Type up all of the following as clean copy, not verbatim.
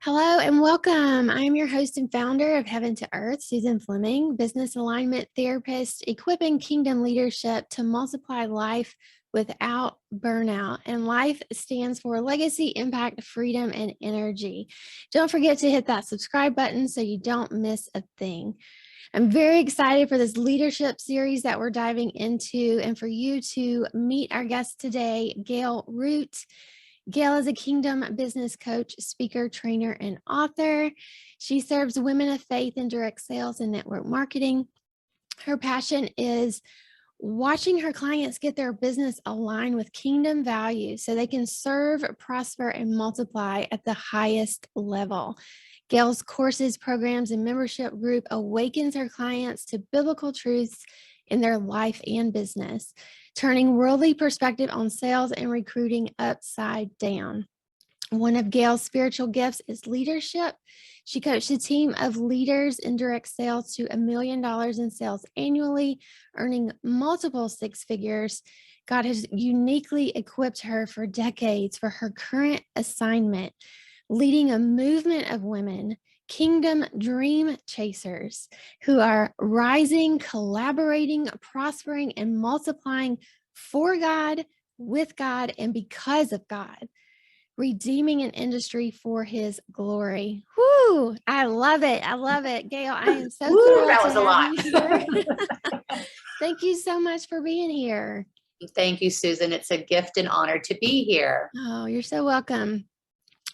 Hello and welcome. I am your host and founder of Heaven to Earth, Susan Fleming, business alignment therapist, equipping kingdom leadership to multiply life without burnout. And life stands for legacy, impact, freedom, and energy. Don't forget to hit that subscribe button so you don't miss a thing. I'm very excited for this leadership series that we're diving into and for you to meet our guest today, Gail Root. Gail is a kingdom business coach, speaker, trainer, and author. She serves women of faith in direct sales and network marketing. Her passion is watching her clients get their business aligned with kingdom values so they can serve, prosper, and multiply at the highest level. Gail's courses, programs, and membership group awakens her clients to biblical truths in their life and business, turning worldly perspective on sales and recruiting upside down. One of Gail's spiritual gifts is leadership. She coached a team of leaders in direct sales to $1 million in sales annually, earning multiple six figures. God has uniquely equipped her for decades for her current assignment, leading a movement of women, kingdom Dreamchasers, who are rising, collaborating, prospering, and multiplying for God, with God, and because of God, redeeming an industry for his glory. Whoo! I love it. I love it. Gail, I am so thrilled That to was a have lot. you here. Thank you so much for being here. Thank you, Susan. It's a gift and honor to be here. Oh, you're so welcome.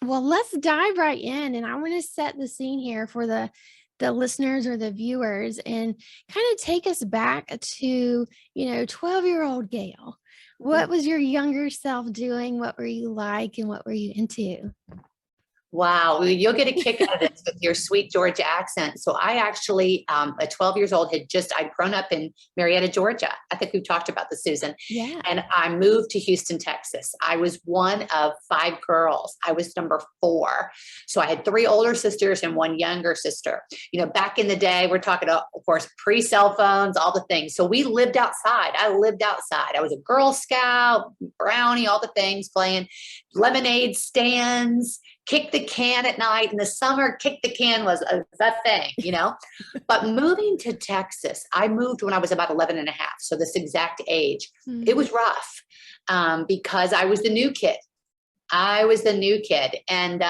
Well, let's dive right in, and I want to set the scene here for the listeners or the viewers and kind of take us back to, 12-year-old Gail. What was your younger self doing? What were you like and what were you into? Wow, you'll get a kick out of this with your sweet Georgia accent. So I actually, at 12 years old, I'd grown up in Marietta, Georgia. I think we've talked about this, Susan. Yeah. And I moved to Houston, Texas. I was one of 5 girls. I was number 4. So I had 3 older sisters and 1 younger sister. Back in the day, we're talking, of course, pre-cell phones, all the things. So we lived outside. I lived outside. I was a Girl Scout, brownie, all the things, playing lemonade stands, kick the can at night. In the summer, kick the can was a thing, But moving to Texas, I moved when I was about 11 and a half. So this exact age. It was rough because I was the new kid. And,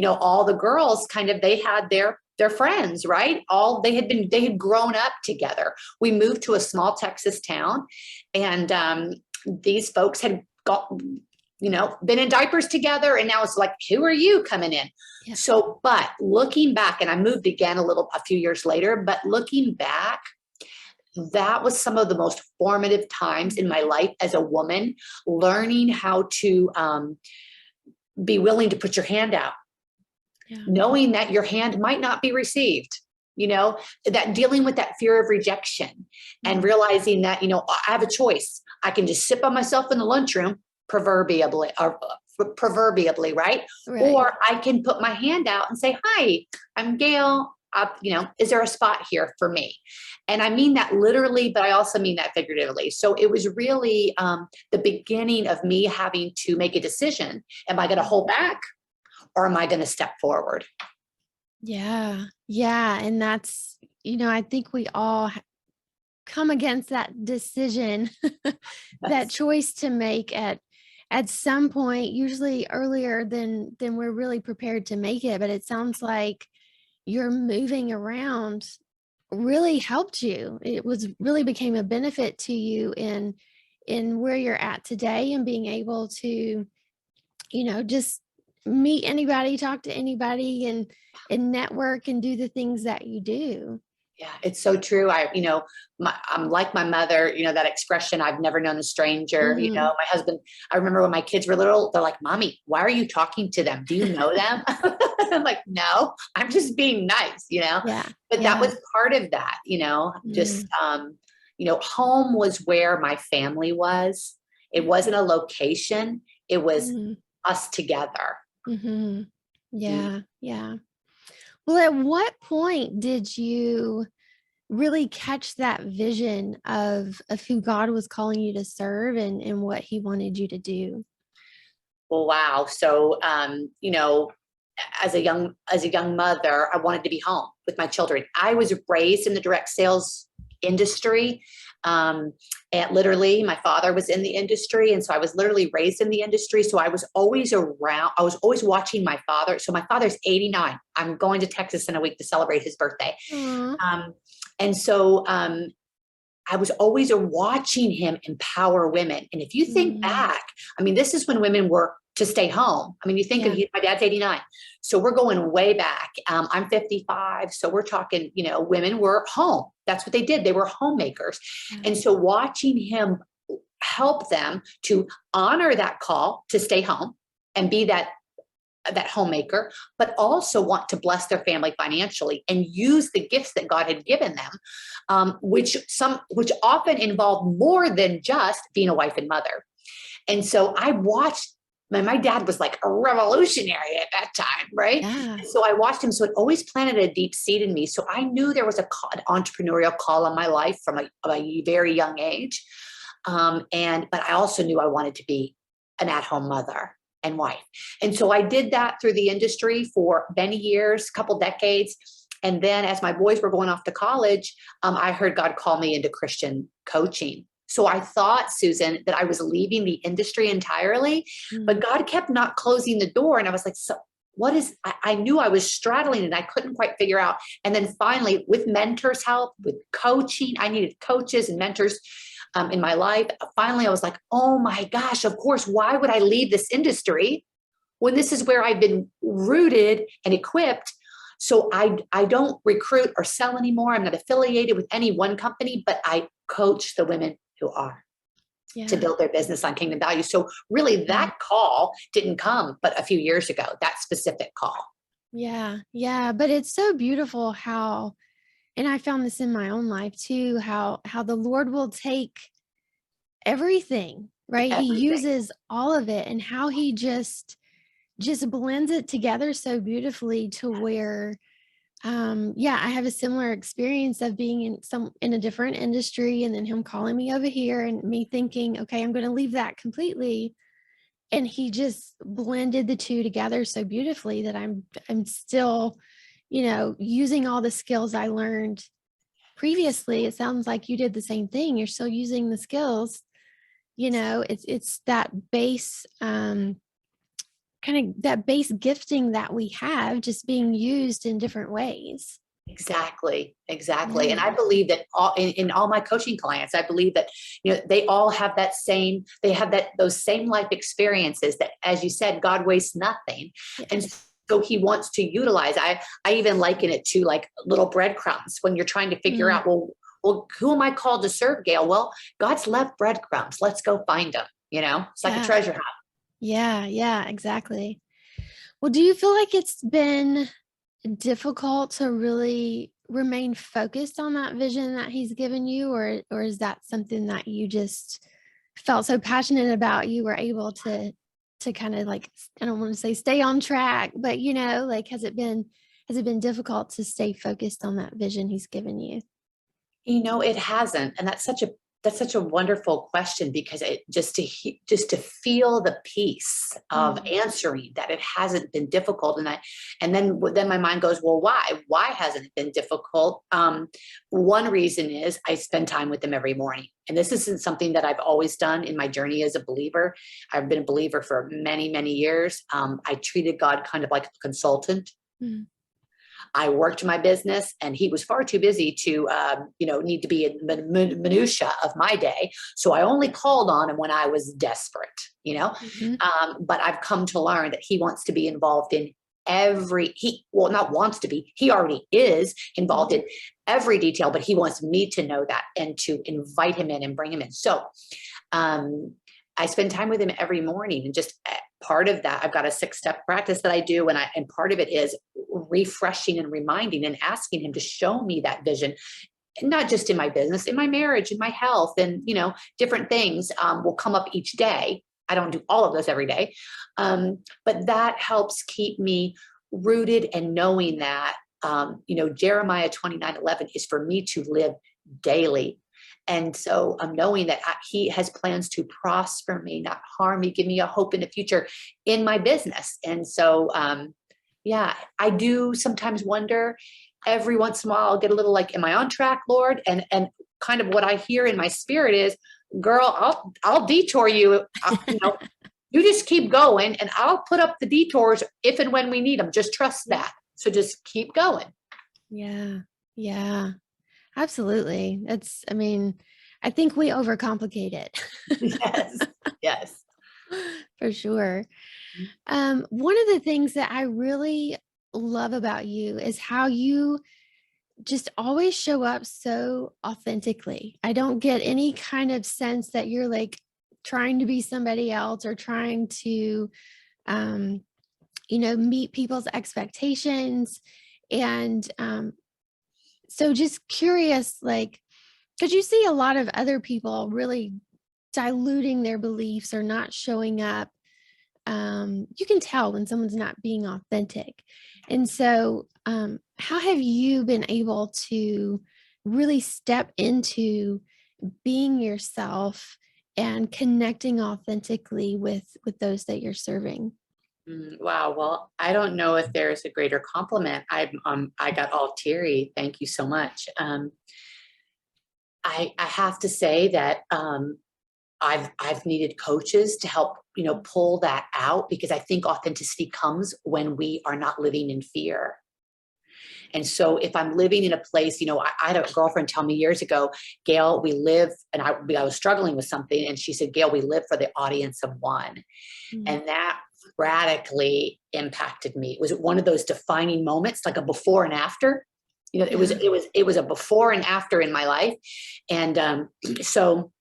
all the girls they had their friends, right? They had grown up together. We moved to a small Texas town, and these folks had been in diapers together. And now it's like, who are you coming in? Yeah. So, but looking back, and I moved again a few years later, but looking back, that was some of the most formative times in my life as a woman, learning how to be willing to put your hand out, knowing that your hand might not be received. That dealing with that fear of rejection and realizing that, I have a choice. I can just sit by myself in the lunchroom, proverbially, right? Or I can put my hand out and say, hi, I'm Gail. Is there a spot here for me? And I mean that literally, but I also mean that figuratively. So it was really the beginning of me having to make a decision. Am I going to hold back or am I going to step forward? Yeah. Yeah. And that's, I think we all come against that decision, that choice to make at some point, usually earlier than we're really prepared to make it. But it sounds like your moving around really helped you. It really became a benefit to you in where you're at today and being able to, just meet anybody, talk to anybody, and network and do the things that you do. Yeah, it's so true. I'm like my mother, that expression, I've never known a stranger. My husband, I remember when my kids were little, they're like, Mommy, why are you talking to them? Do you know them? I'm like, no, I'm just being nice, Yeah. But that was part of that, just, home was where my family was. It wasn't a location. It was us together. Mm-hmm. Yeah. Yeah. Well, at what point did you really catch that vision of who God was calling you to serve and what he wanted you to do? Well, wow. So, as a young mother, I wanted to be home with my children. I was raised in the direct sales industry. And literally my father was in the industry. And so I was literally raised in the industry. So I was always around, I was always watching my father. So my father's 89. I'm going to Texas in a week to celebrate his birthday. Aw. And so I was always watching him empower women. And if you think Mm. back, I mean, this is when women were to stay home. I mean, you think of Yeah. my dad's 89. So we're going way back. I'm 55. So we're talking, women were home. That's what they did. They were homemakers. Yeah. And so watching him help them to honor that call to stay home and be that homemaker, but also want to bless their family financially and use the gifts that God had given them, which often involved more than just being a wife and mother. And so I watched. My dad was like a revolutionary at that time, right? Yeah. And so I watched him. So it always planted a deep seed in me. So I knew there was an entrepreneurial call on my life from a very young age. But I also knew I wanted to be an at-home mother and wife. And so I did that through the industry for many years, couple decades. And then as my boys were going off to college, I heard God call me into Christian coaching. So I thought, Susan, that I was leaving the industry entirely, but God kept not closing the door. And I was like, so what is, I knew I was straddling and I couldn't quite figure out. And then finally, with mentors' help, with coaching, I needed coaches and mentors in my life. Finally, I was like, oh my gosh, of course, why would I leave this industry when this is where I've been rooted and equipped? So I don't recruit or sell anymore. I'm not affiliated with any one company, but I coach the women who are to Yeah. build their business on kingdom values. So really that call didn't come but a few years ago, that specific call. Yeah. Yeah. But it's so beautiful how, and I found this in my own life too, how the Lord will take everything, right? He Everything. uses all of it, and how he just blends it together so beautifully to where yeah, I have a similar experience of being in a different industry, and then him calling me over here and me thinking, okay, I'm going to leave that completely. And he just blended the two together so beautifully that I'm still, using all the skills I learned previously. It sounds like you did the same thing. You're still using the skills. It's that base kind of that base gifting that we have just being used in different ways. Exactly. Exactly. And Yeah. I believe that in all my coaching clients, I believe that, they all have they have those same life experiences that, as you said, God wastes nothing. And Yes. so he wants to utilize, I even liken it to like little breadcrumbs when you're trying to figure Mm. out, well, who am I called to serve, Gail? Well, God's left breadcrumbs. Let's go find them. It's like a Yeah. treasure hunt. Yeah. Yeah. Exactly. Well, do you feel like it's been difficult to really remain focused on that vision that he's given you, or is that something that you just felt so passionate about you were able to kind of like, I don't want to say stay on track, but like has it been difficult to stay focused on that vision he's given you? It hasn't, and that's such a wonderful question, because it just to feel the peace of Mm. answering that it hasn't been difficult, and then my mind goes, well, why hasn't it been difficult? One reason is I spend time with them every morning, and this isn't something that I've always done in my journey as a believer. I've been a believer for many years. I treated God kind of like a consultant. Mm. I worked my business, and he was far too busy to, need to be in the minutia of my day. So I only called on him when I was desperate, Mhm. But I've come to learn that he wants to be involved in not wants to be, he already is involved Mhm. in every detail, but he wants me to know that and to invite him in and bring him in. So, um, I spend time with him every morning, and just part of that, I've got a 6-step practice that I do. And part of it is refreshing and reminding and asking him to show me that vision, not just in my business, in my marriage, in my health, and, different things will come up each day. I don't do all of those every day. But that helps keep me rooted and knowing that, Jeremiah 29:11 is for me to live daily. And so I'm knowing that he has plans to prosper me, not harm me, give me a hope in the future in my business. And so, Yeah. I do sometimes wonder every once in a while, I'll get a little like, am I on track, Lord? And kind of what I hear in my spirit is, girl, I'll detour you. You just keep going and I'll put up the detours if and when we need them. Just trust that. So just keep going. Yeah. Yeah. Absolutely. I mean, I think we overcomplicate it. Yes. Yes. For sure. One of the things that I really love about you is how you just always show up so authentically. I don't get any kind of sense that you're like trying to be somebody else or trying to, um, meet people's expectations. And so just curious, like, because you see a lot of other people really diluting their beliefs or not showing up. You can tell when someone's not being authentic. And so, how have you been able to really step into being yourself and connecting authentically with those that you're serving? Wow. Well, I don't know if there's a greater compliment. I got all teary. Thank you so much. I have to say that I've needed coaches to help, pull that out, because I think authenticity comes when we are not living in fear. And so if I'm living in a place, I had a girlfriend tell me years ago, Gail, we live, and I was struggling with something. And she said, Gail, we live for the audience of one. Mm, And that radically impacted me. It was one of those defining moments, like a before and after. yeah. It was a before and after in my life. And so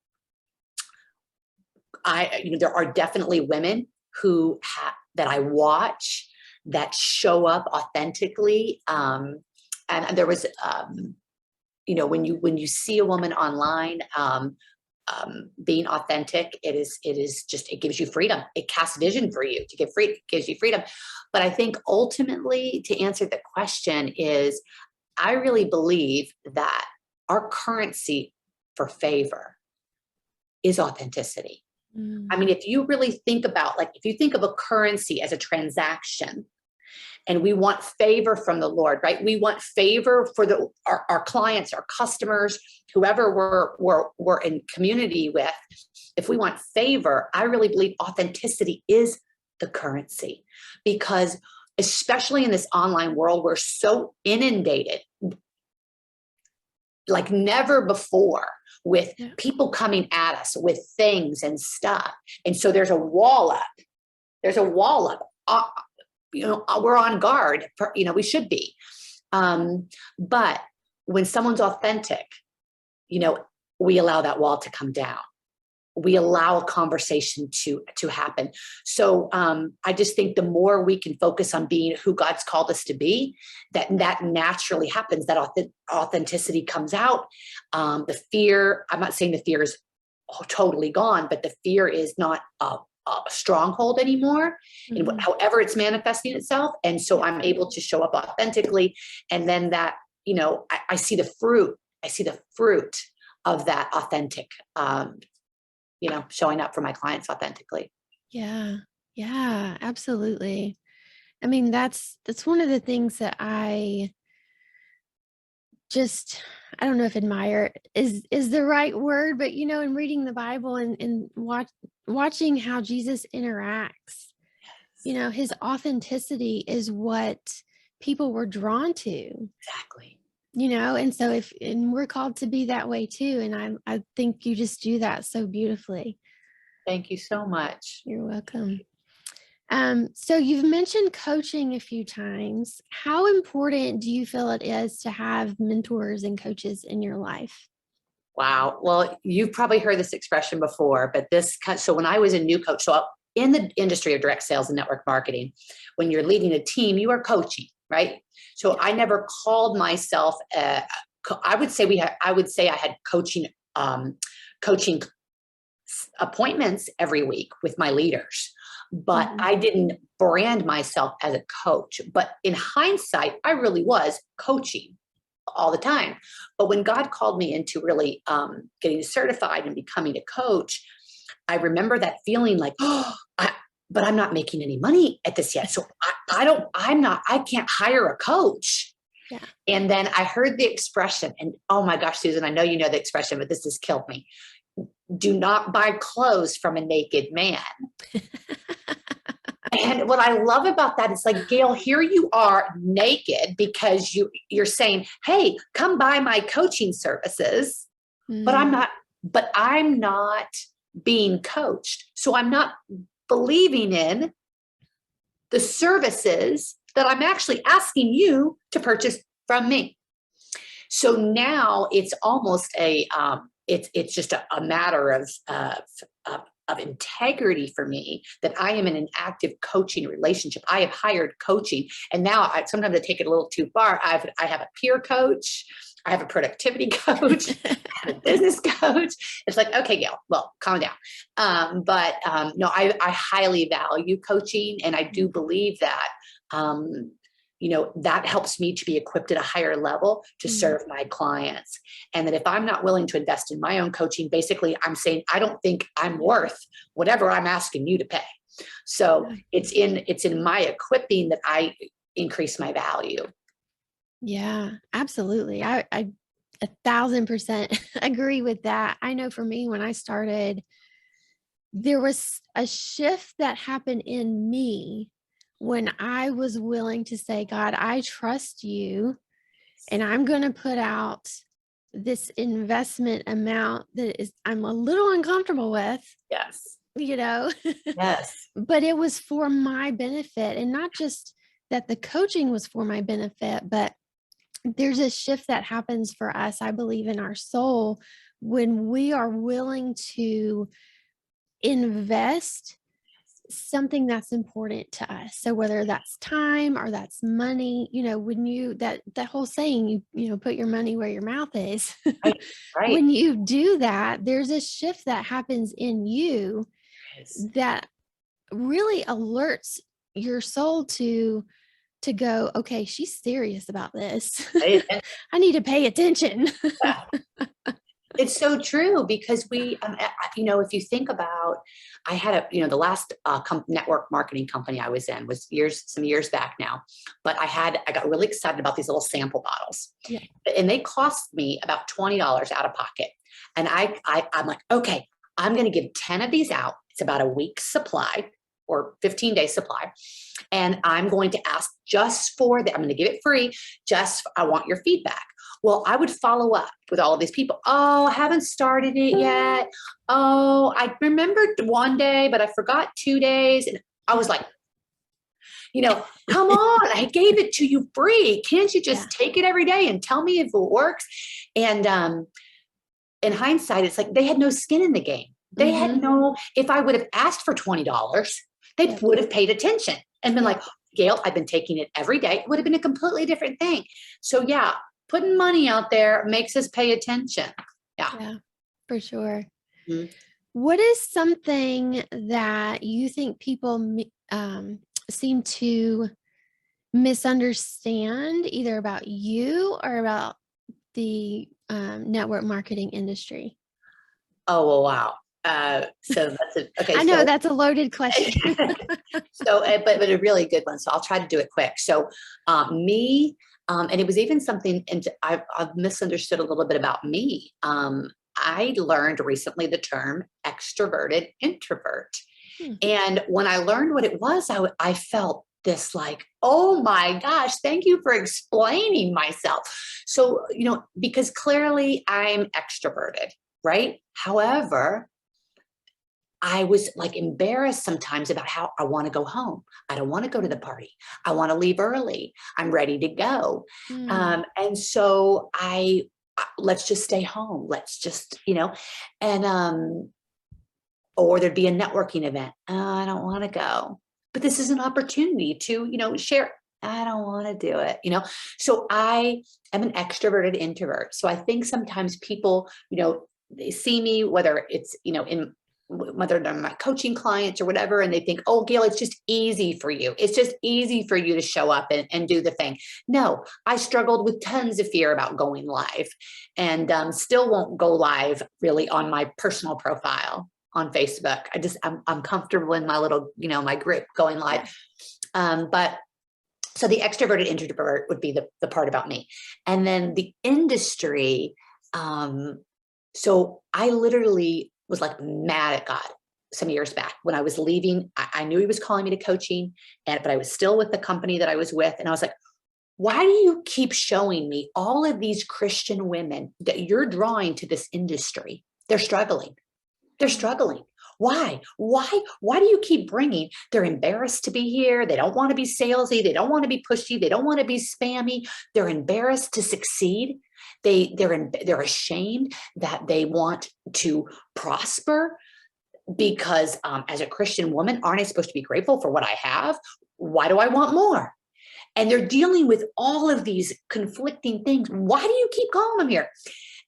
there are definitely women that I watch that show up authentically. And there was, when you see a woman online, being authentic, it gives you freedom. It casts vision for you to get free, it gives you freedom. But I think ultimately, to answer the question is, I really believe that our currency for favor is authenticity. I Mm, mean, if you really think about, like, if you think of a currency as a transaction, and we want favor from the Lord, right? We want favor for our clients, our customers, whoever we're in community with. If we want favor, I really believe authenticity is the currency, because especially in this online world, we're so inundated like never before with yeah. people coming at us with things and stuff. And so there's a wall up. There's a wall up. We're on guard. We should be. But when someone's authentic, we allow that wall to come down. We allow a conversation to happen. So I just think the more we can focus on being who God's called us to be, that naturally happens. That authenticity comes out. The fear, I'm not saying the fear is totally gone, but the fear is not a stronghold anymore, in Mhm. however it's manifesting itself. And so I'm able to show up authentically. And then that, I see the fruit. I see the fruit of that authentic, showing up for my clients authentically. Yeah. Yeah, absolutely. I mean, that's one of the things that I don't know if admire is the right word, but in reading the Bible and watching how Jesus interacts, his authenticity is what people were drawn to, Exactly. and so and we're called to be that way too. And I think you just do that so beautifully. Thank you so much. You're welcome. So you've mentioned coaching a few times. How important do you feel it is to have mentors and coaches in your life? Wow. Well, you've probably heard this expression before, but so when I was a new coach, so in the industry of direct sales and network marketing, when you're leading a team, you are coaching, right? So I never called myself, I would say I had coaching appointments every week with my leaders, but Mhm. I didn't brand myself as a coach. But in hindsight, I really was coaching all the time. But when God called me into really getting certified and becoming a coach, I remember that feeling like, but I'm not making any money at this yet. So I can't hire a coach. Yeah. And then I heard the expression, and oh my gosh, Susan, I know you know the expression, but this has killed me. Do not buy clothes from a naked man. And what I love about that is like, Gail, here you are naked because you're saying, hey, come buy my coaching services, but I'm not being coached. So I'm not believing in the services that I'm actually asking you to purchase from me. So now it's almost it's just a matter of integrity for me that I am in an active coaching relationship. I have hired coaching, and now sometimes I take it a little too far. I have a peer coach. I have a productivity coach, I have a business coach. It's like, okay, Gail, well, calm down. No, I highly value coaching, and I do believe that, that helps me to be equipped at a higher level to serve my clients. And that if I'm not willing to invest in my own coaching, basically I'm saying, I don't think I'm worth whatever I'm asking you to pay. So it's in my equipping that I increase my value. Yeah, absolutely. I 1,000% agree with that. I know for me, when I started, there was a shift that happened in me when I was willing to say, God, I trust you, and I'm going to put out this investment amount that I'm a little uncomfortable with. Yes. Yes. But it was for my benefit, and not just that the coaching was for my benefit, but there's a shift that happens for us, I believe, in our soul when we are willing to invest something that's important to us. So whether that's time or that's money, when that whole saying, put your money where your mouth is. Right. When you do that, there's a shift that happens in you that really alerts your soul to go, okay, she's serious about this. I need to pay attention. Yeah. It's so true, because we, if you think about, I had the last network marketing company I was in was some years back now, but I got really excited about these little sample bottles, and they cost me about $20 out of pocket. And I'm like, okay, I'm going to give 10 of these out. It's about a week's supply or 15-day supply. And I'm going to ask just for I'm going to give it free. I want your feedback. Well, I would follow up with all of these people. Oh, I haven't started it yet. Oh, I remembered one day, but I forgot 2 days. And I was like, come on, I gave it to you free. Can't you just take it every day and tell me if it works? And in hindsight, it's like they had no skin in the game. They had if I would have asked for $20, they would have paid attention and been like, Gail, I've been taking it every day. It would have been a completely different thing. So putting money out there makes us pay attention. Yeah, for sure. Mm-hmm. What is something that you think people seem to misunderstand, either about you or about the network marketing industry? Oh, well, wow. So that's okay. I know that's a loaded question. But a really good one. So I'll try to do it quick. So and it was even something, and I've misunderstood a little bit about me. I learned recently the term extroverted introvert. And when I learned what it was, I felt this like, oh my gosh, thank you for explaining myself. So, because clearly I'm extroverted, right? However, I was like embarrassed sometimes about how I want to go home. I don't want to go to the party. I want to leave early. I'm ready to go. And so let's just stay home. Let's just, and, or there'd be a networking event. I don't want to go, but this is an opportunity to, share. I don't want to do it, So I am an extroverted introvert. So I think sometimes people, they see me, whether it's, whether they're my coaching clients or whatever, and they think, oh, Gail, it's just easy for you. It's just easy for you to show up and do the thing. No, I struggled with tons of fear about going live, and still won't go live really on my personal profile. on Facebook. I'm comfortable in my little, my group going live. But so the extroverted introvert would be the part about me. And then the industry. So I literally was like mad at God some years back when I was leaving. I knew he was calling me to coaching, but I was still with the company that I was with. And I was like, why do you keep showing me all of these Christian women that you're drawing to this industry? They're struggling. They're struggling. Why? Why do you keep bringing? They're embarrassed to be here. They don't want to be salesy. They don't want to be pushy. They don't want to be spammy. They're embarrassed to succeed. They're ashamed that they want to prosper because as a Christian woman, aren't I supposed to be grateful for what I have? Why do I want more? And they're dealing with all of these conflicting things. Why do you keep calling them here?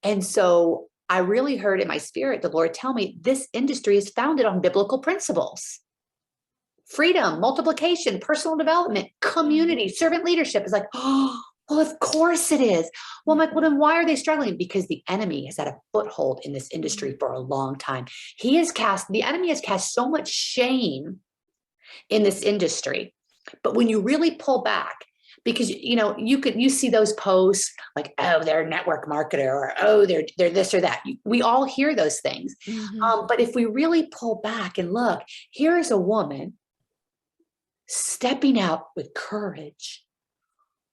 And so I really heard in my spirit, the Lord tell me this industry is founded on biblical principles. Freedom, multiplication, personal development, community, servant leadership. Is like, oh, well, of course it is. Well, I'm like, well, then why are they struggling? Because the enemy has had a foothold in this industry for a long time. The enemy has cast so much shame in this industry. But when you really pull back, because you see those posts like, oh, they're a network marketer, or oh, they're this or that. We all hear those things. But if we really pull back and look, here is a woman stepping out with courage,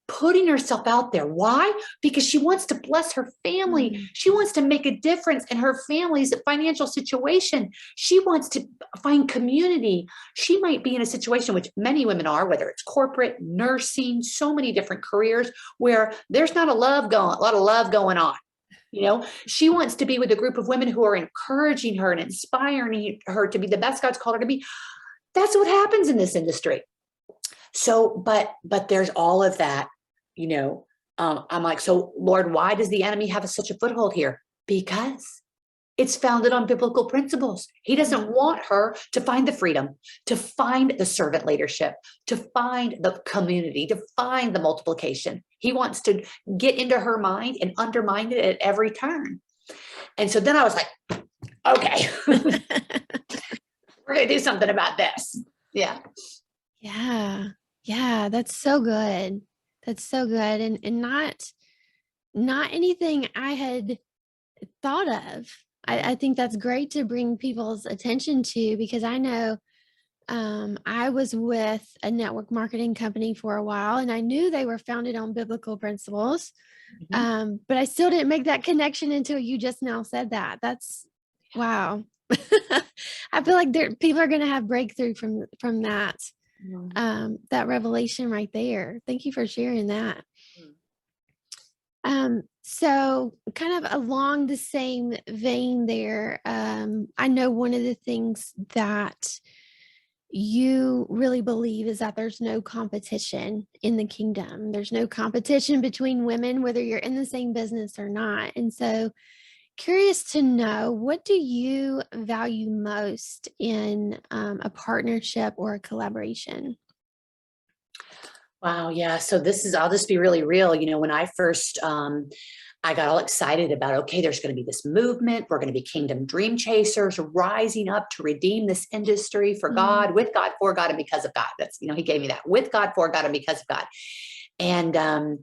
putting herself out there. Why? Because she wants to bless her family. She wants to make a difference in her family's financial situation. She wants to find community. She might be in a situation, which many women are, whether it's corporate, nursing, so many different careers, where there's not a lot of love going on. She wants to be with a group of women who are encouraging her and inspiring her to be the best God's called her to be. That's what happens in this industry. So, but there's all of that, I'm like, so Lord, why does the enemy have such a foothold here? Because it's founded on biblical principles. He doesn't want her to find the freedom, to find the servant leadership, to find the community, to find the multiplication. He wants to get into her mind and undermine it at every turn. And so then I was like, okay, we're going to do something about this. Yeah. Yeah, that's so good. That's so good. And not anything I had thought of. I think that's great to bring people's attention to, because I know I was with a network marketing company for a while, and I knew they were founded on biblical principles. But I still didn't make that connection until you just now said that. That's wow. I feel like people are going to have breakthrough from that. That revelation right there. Thank you for sharing that. So kind of along the same vein there, I know one of the things that you really believe is that there's no competition in the kingdom. There's no competition between women, whether you're in the same business or not. And so curious to know, what do you value most in a partnership or a collaboration? Wow. Yeah. So I'll just be really real. When I first, I got all excited about, okay, there's going to be this movement. We're going to be kingdom dream chasers rising up to redeem this industry for God, with God, for God, and because of God. That's, he gave me that, with God, for God, and because of God. And,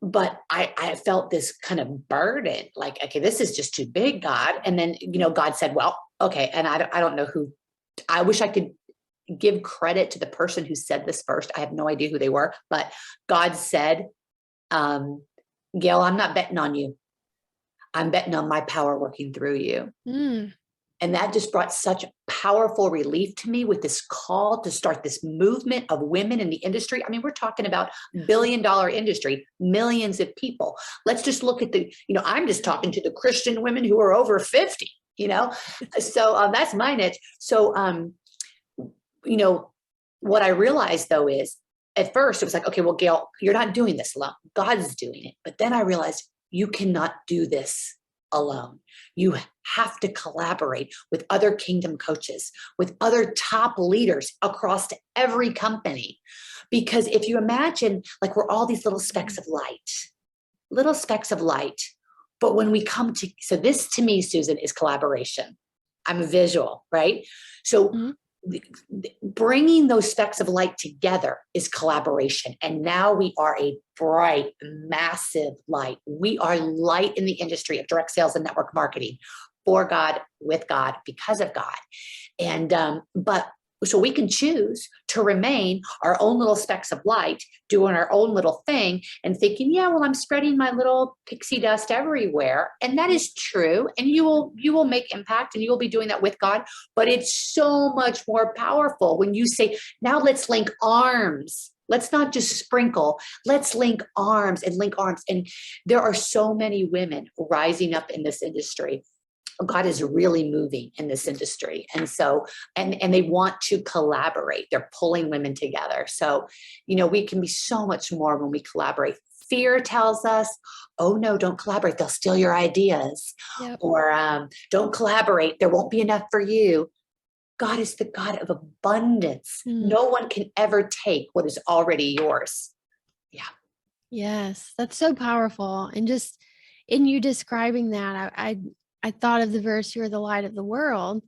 but I felt this kind of burden, like, okay, this is just too big, God. And then, God said, well, okay. And I don't know who, I wish I could give credit to the person who said this first. I have no idea who they were, but God said, Gail, I'm not betting on you. I'm betting on my power working through you. And that just brought such powerful relief to me, with this call to start this movement of women in the industry. I mean, we're talking about $1 billion industry, millions of people. Let's just look at I'm just talking to the Christian women who are over 50, so that's my niche. So, what I realized though is, at first it was like, okay, well, Gail, you're not doing this alone. God's doing it. But then I realized you cannot do this alone. You have to collaborate with other kingdom coaches, with other top leaders across to every company. Because if you imagine, like, we're all these little specks of light, But when we come to, so this to me, Susan, is collaboration. I'm a visual, right? So Mhm. bringing those specks of light together is collaboration. And now we are a bright, massive light. We are light in the industry of direct sales and network marketing for God, with God, because of God. And, but so we can choose to remain our own little specks of light, doing our own little thing and thinking, yeah, well, I'm spreading my little pixie dust everywhere. And that is true. And you will make impact and you will be doing that with God. But it's so much more powerful when you say, now let's link arms. Let's not just sprinkle. Let's link arms and link arms. And there are so many women rising up in this industry. God is really moving in this industry. And so, and they want to collaborate. They're pulling women together. So, we can be so much more when we collaborate. Fear tells us, oh no, don't collaborate. They'll steal your ideas. Yep. Or don't collaborate. There won't be enough for you. God is the God of abundance. Mm. No one can ever take what is already yours. Yeah. Yes, that's so powerful. And just in you describing that, I thought of the verse, "You're the light of the world,"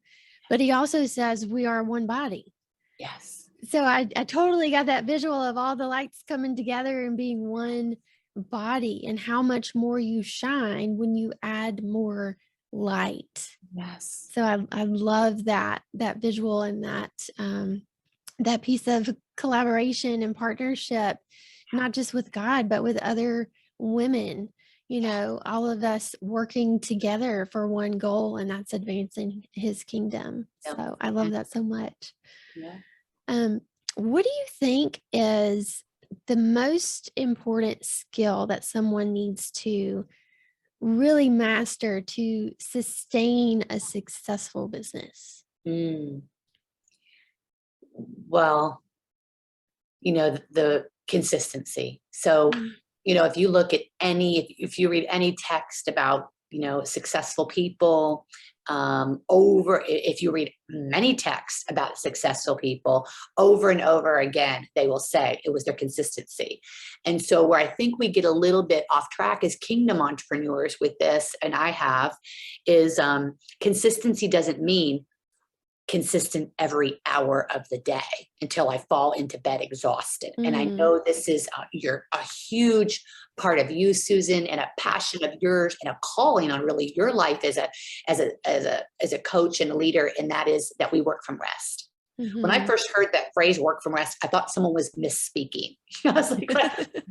but he also says we are one body. Yes. So I totally got that visual of all the lights coming together and being one body, and how much more you shine when you add more light. Yes. So I love that visual and that piece of collaboration and partnership, not just with God, but with other women, all of us working together for one goal, and that's advancing his kingdom. Yeah. So I love that so much. Yeah. Um, what do you think is the most important skill that someone needs to really master to sustain a successful business? Mm. Well, the consistency. So, Mm. if you look at if you read any text about, successful people, if you read many texts about successful people over and over again, they will say it was their consistency. And so where I think we get a little bit off track as kingdom entrepreneurs with this, and I have, is consistency doesn't mean consistent every hour of the day until I fall into bed exhausted. And I Mm. know this is a huge part of you, Susan, and a passion of yours, and a calling on really your life as a coach and a leader. And that is that we work from rest. When I Mhm. first heard that phrase "work from rest," I thought someone was misspeaking. I was like,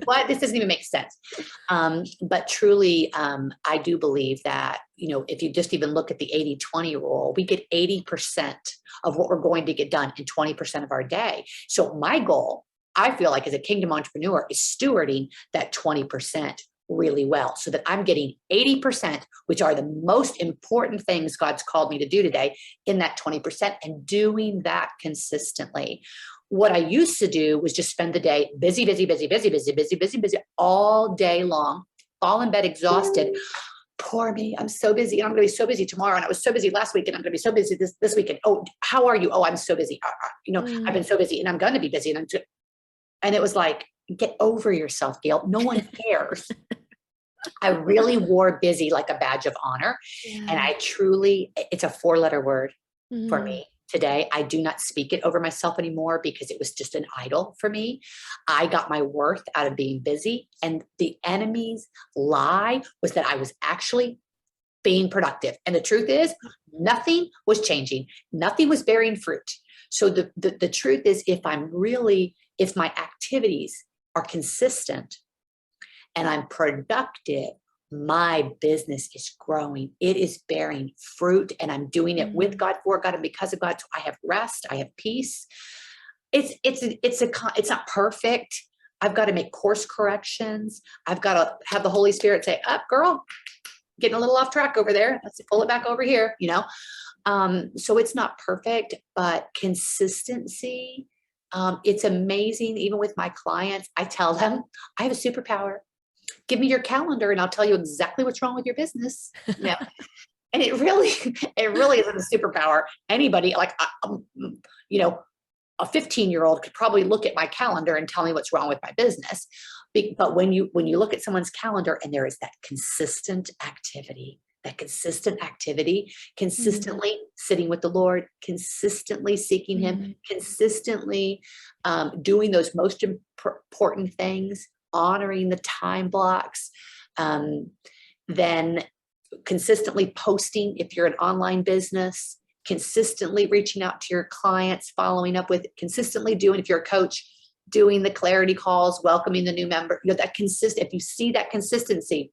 what? This doesn't even make sense. But truly, I do believe that, if you just even look at the 80-20 rule, we get 80% of what we're going to get done in 20% of our day. So my goal, I feel like, as a kingdom entrepreneur, is stewarding that 20% really well, so that I'm getting 80%, which are the most important things God's called me to do today, in that 20%, and doing that consistently. What I used to do was just spend the day busy, busy, busy, busy, busy, busy, busy, busy all day long, fall in bed exhausted. Poor me, I'm so busy, and I'm going to be so busy tomorrow, and I was so busy last week, and I'm going to be so busy this weekend. Oh, how are you? Oh, I'm so busy. I've been Mm. so busy, and I'm going to be busy, and it was like, get over yourself, Gail. No one cares. I really wore busy like a badge of honor. And Yeah. I truly, it's a 4-letter word for Mm. me today. I do not speak it over myself anymore because it was just an idol for me. I got my worth out of being busy. And the enemy's lie was that I was actually being productive. And the truth is, nothing was changing, nothing was bearing fruit. So the truth is, if my activities are consistent and I'm productive, my business is growing. It is bearing fruit, and I'm doing it with Mm. God, for God, and because of God. So I have rest, I have peace. It's not perfect. I've got to make course corrections. I've got to have the Holy Spirit say, "Up, girl, getting a little off track over there. Let's pull it back over here." So it's not perfect, but consistency. It's amazing. Even with my clients, I tell them I have a superpower. Give me your calendar and I'll tell you exactly what's wrong with your business. And it really, it really isn't a superpower. Anybody like, you know, a 15-year-old could probably look at my calendar and tell me what's wrong with my business. But when you look at someone's calendar and there is that consistent activity, consistently sitting with the Lord, consistently seeking him, consistently doing those most important things, honoring the time blocks, then consistently posting if you're an online business, consistently reaching out to your clients, following up with, consistently doing, if you're a coach, doing the clarity calls, welcoming the new member, that consistent, if you see that consistency,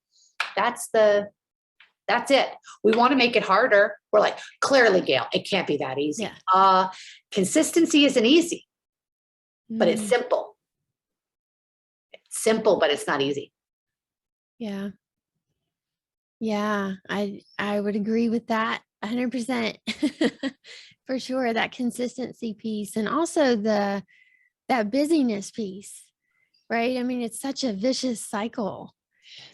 that's it. We want to make it harder. We're like, clearly, Gail, it can't be that easy. Yeah. Consistency isn't easy, but it's simple. It's simple, but it's not easy. Yeah. Yeah, I would agree with that 100%. For sure, that consistency piece, and also that busyness piece, right? I mean, it's such a vicious cycle.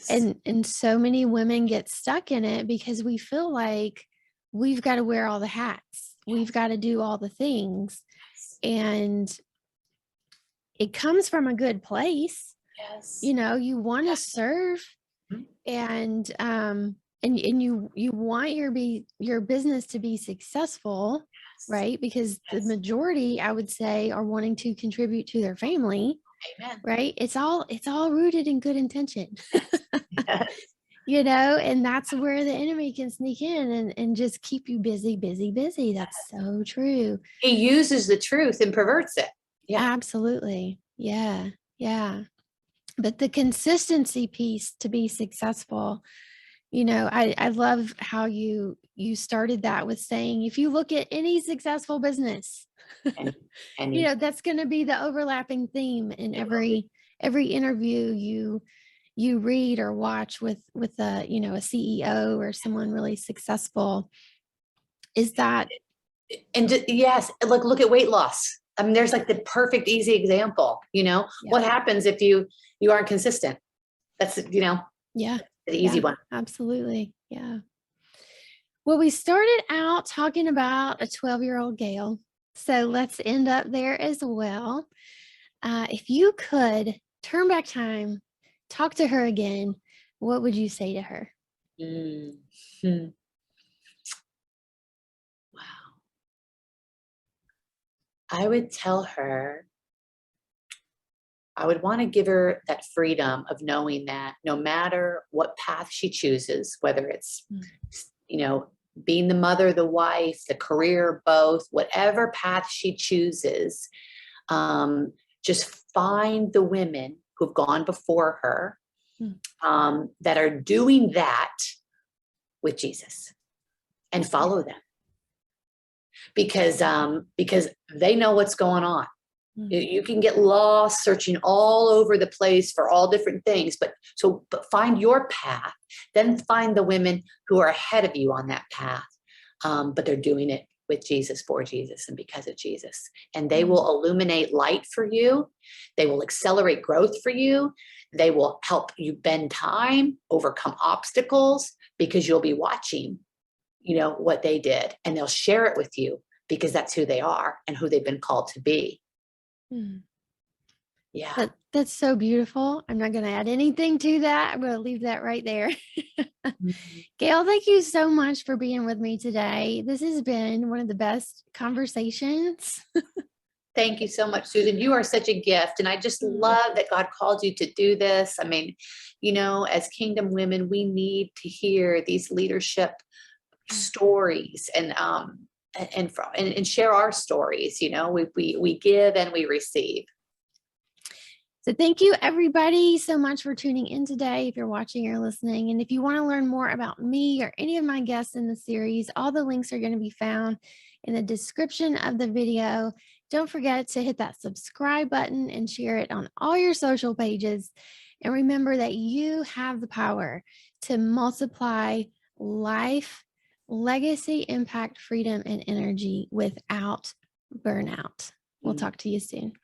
Yes. And so many women get stuck in it because we feel like we've got to wear all the hats. We've got to do all the things. And it comes from a good place. Yes. You want to serve, and you want your business to be successful, right? Because the majority, I would say, are wanting to contribute to their family. Amen. Right? It's all rooted in good intention. Yes. And that's where the enemy can sneak in and just keep you busy. That's so true. He uses the truth and perverts it. Yeah. Absolutely. Yeah. Yeah. But the consistency piece to be successful, I love how you started that with saying, if you look at any successful business, And that's going to be the overlapping theme in every interview you read or watch with a CEO or someone really successful, is that. yes, look at weight loss. I mean, there's like the perfect easy example. What happens if you aren't consistent? That's Yeah, the easy one. absolutely. Yeah. Well, we started out talking about a 12-year-old Gail, so let's end up there as well. If you could turn back time, talk to her again, what would you say to her? Mm-hmm. Wow. I would tell her, I would want to give her that freedom of knowing that no matter what path she chooses, whether it's, being the mother, the wife, the career, both, whatever path she chooses, just find the women who've gone before her, that are doing that with Jesus, and follow them, because they know what's going on. You can get lost searching all over the place for all different things, but find your path, then find the women who are ahead of you on that path, but they're doing it with Jesus, for Jesus, and because of Jesus. And they will illuminate light for you. They will accelerate growth for you. They will help you bend time, overcome obstacles, because you'll be watching, what they did, and they'll share it with you because that's who they are and who they've been called to be. Yeah. That's so beautiful. I'm not going to add anything to that. I'm going to leave that right there. Gail, thank you so much for being with me today. This has been one of the best conversations. Thank you so much, Susan. You are such a gift. And I just love that God called you to do this. I mean, as kingdom women, we need to hear these leadership stories and share our stories. We give and we receive. So thank you everybody so much for tuning in today, if you're watching or listening. And if you want to learn more about me or any of my guests in the series, all the links are going to be found in the description of the video. Don't forget to hit that subscribe button and share it on all your social pages. And remember that you have the power to multiply life, legacy, impact, freedom, and energy without burnout. We'll talk to you soon.